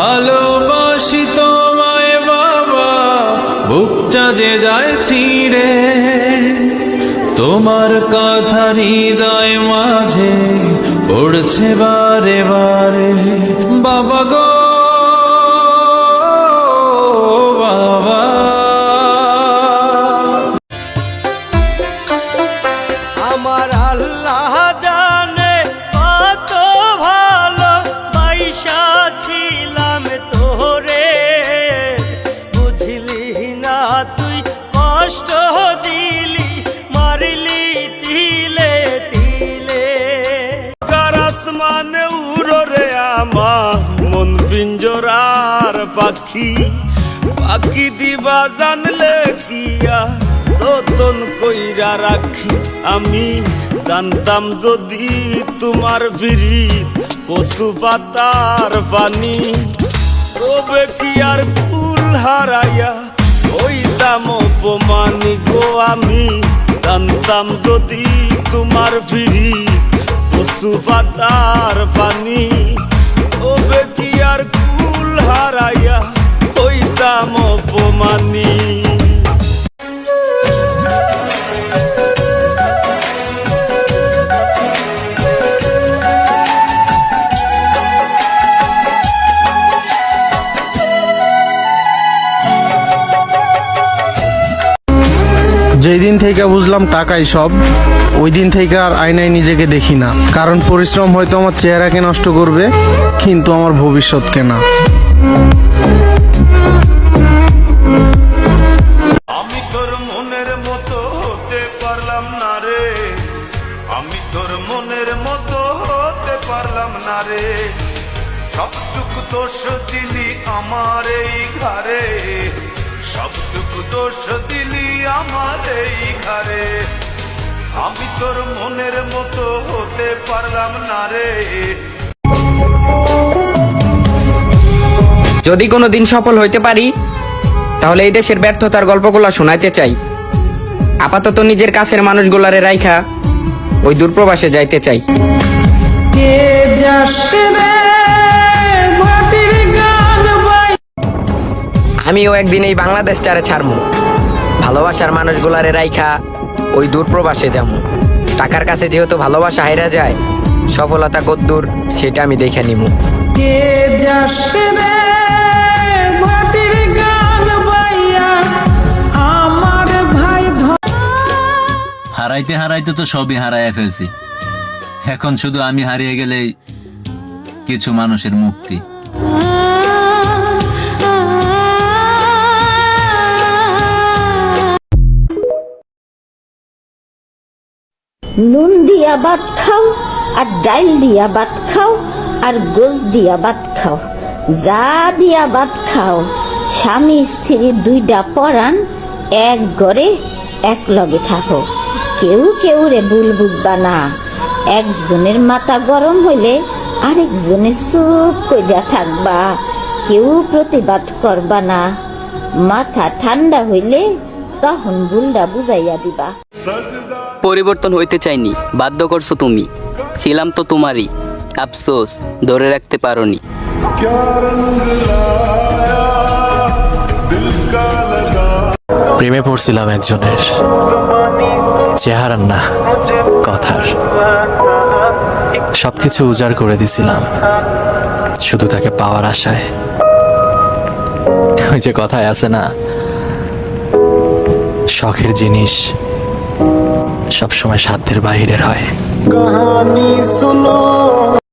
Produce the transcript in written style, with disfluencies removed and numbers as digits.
ভালোবাসি তোমায় বাবা, বুকটা যে যায় ছিঁড়ে, তোমার কথা হৃদয় মাঝে পড়ছে বারে বারে। বাবা গো বাবা, আমার আল্লাহ জানে কত ভালো বাইসা ছিলাম তোরে, বুঝলি না তুই কষ্ট দিলি, মারলি তিলে তিলে। কার আসমানে উড়ো রে আমার মন পিঞ্জরার পাখি, পাখি দিবা জানলে কিয়া যতন কইরা রাখি। আমি জানতাম যদি তোমার ফিরি কচু পাতার পানি, তবে কি আর ফুল হারাইয়া হইতাম অপমানি গো। আমি জানতাম যদি তোমার ফিরি কচু পাতার পানি, তবে কি আর ফুল হারাইয়া হইতাম অপমানি। যেই দিন থেকে বুঝলাম টাকাই সব, ওই দিন থেকে আর আয়নায় নিজেকে দেখি না। কারণ পরিশ্রম হয়তো আমার চেহারাকে নষ্ট করবে, কিন্তু আমার ভবিষ্যৎকে না। আমি তোর মনের মতো হতে পারলাম না রে, আমি তোর মনের মতো হতে পারলাম না রে। সবটুকু দোষ দিলি আমার এই ঘরে, সবটুকু দোষ দিলি আমার এই ঘরে। আমি তোর মনের মতো হতে পারলাম না রে। যদি কোনোদিন সফল হইতে পারি, তাহলে এই দেশের ব্যর্থতার গল্পগুলো শোনাইতে চাই। আপাতত নিজের কাছের মানুষগুলারে রাইখা ওই দূরপ্রবাসে যাইতে চাই। আমিও একদিন এই বাংলাদেশ চারে ছাড়মু, ভালোবাসার মানুষগুলারে রাইখা ওই দূরপ্রবাসে যামু। টাকার কাছে যেহেতু ভালোবাসা হাইরা যায়, সফলতা কদ্দূর সেটা আমি দেখে নিমু। হারাইতে হারাইতে তো সবই হারাইয়া ফেলছি, এখন শুধু আমি হারিয়ে গেলেই কিছু মানুষের মুক্তি। নুন দিয়া ভাত খাও, আর ডাইল দিয়া ভাত খাও, আর গোস দিয়া ভাত খাও, যা দিয়া ভাত খাও। স্বামী স্ত্রী দুইটা পরাণ, এক ঘরে এক লগে থাকো। কেউ কেউ রে ভুল বুঝবা না, একজনের মাথা গরম হইলে আরেকজনের চুপ কইরা থাকবা, কেউ প্রতিবাদ করবা না। মাথা ঠান্ডা হইলে তখন ভুলটা বুঝাইয়া দিবা। পরিবর্তন হইতে চাইনি, বাধ্য করছো তুমি। ছিলাম তো তোমারই, আফসোস ধরে রাখতে পারোনি। প্রেমে পড়ছিলাম একজনের, চেহারার না কথার। সবকিছু উজাড় করে দিছিলাম শুধু তাকে পাওয়ার আশায়। ওই যে কথায় আছে না, শখের জিনিস সবসময় সাধ্যের বাহিরের হয়। কাহানি শুনো।